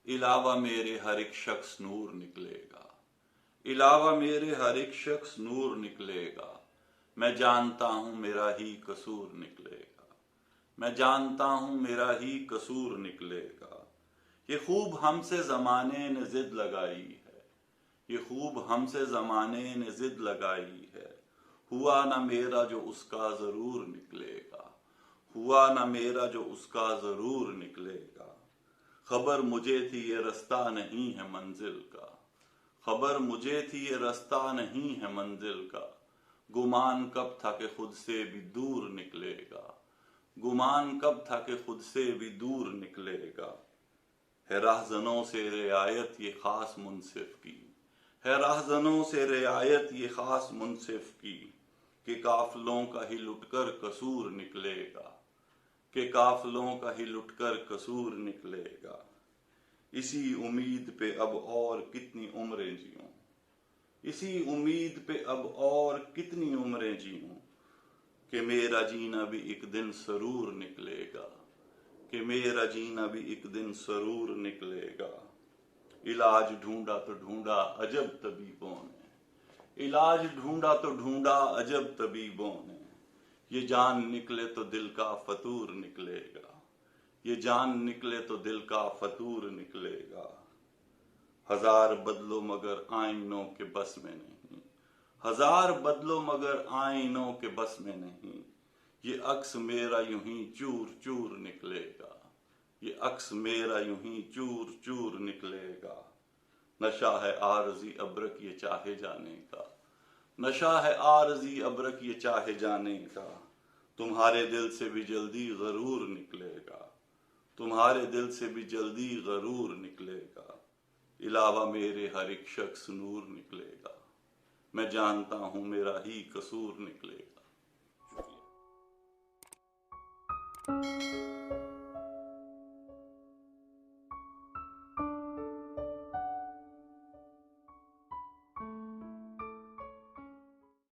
इलावा मेरे हर एक शख्स नूर निकलेगा, इलावा मेरे हर एक शख्स नूर निकलेगा। मैं जानता हूं मेरा ही कसूर निकलेगा, मैं जानता हूं मेरा ही कसूर निकलेगा। ये खूब हमसे ज़माने ने जिद लगाई है, ये खूब हमसे ज़माने ने जिद लगाई है। हुआ ना मेरा जो उसका ज़रूर निकलेगा, हुआ ना मेरा जो उसका ज़रूर निकलेगा। खबर मुझे थी ये रास्ता नहीं है मंजिल का, खबर मुझे थी ये रास्ता नहीं है मंजिल का। गुमान कब था कि खुद से भी दूर निकलेगा, गुमान कब था कि खुद से भी दूर निकलेगा। है राहज़नों से रियायत ये खास मुनसिफ की, है राहज़नों से रियायत ये खास मुनसिफ की, कि काफिलों का ही लुटकर कसूर निकलेगा, कि काफिलों का ही लुटकर कसूर निकलेगा। इसी उम्मीद पे अब और कितनी उम्रें जीऊं, इसी उम्मीद पे अब और कितनी उम्रें जीऊं, कि मेरा जीना भी एक दिन सरूर निकलेगा, कि मेरा जीना भी एक दिन सरूर निकलेगा। इलाज ढूंढा तो ढूंढा अजब तबीबों ने, इलाज ढूंढा तो ढूंढा अजब तबीबों ने। ये जान निकले तो दिल का फतूर निकलेगा, ये जान निकले तो दिल का फतूर निकलेगा। हजार बदलो मगर आईनों के बस में नहीं, हजार बदलो मगर आईनों के बस में नहीं। ये अक्स मेरा यूं ही चूर चूर निकलेगा, ये अक्स मेरा यूं ही चूर चूर निकलेगा। नशा है आरज़ी अबरक ये चाहे जाने का, नशा है आरज़ी अबरक ये चाहे जाने का। तुम्हारे दिल से भी जल्दी गरूर निकलेगा, तुम्हारे दिल से भी जल्दी गरूर निकलेगा। इलावा मेरे हर एक शख्स नूर निकलेगा, मैं जानता हूं मेरा ही कसूर निकलेगा। शुक्रिया।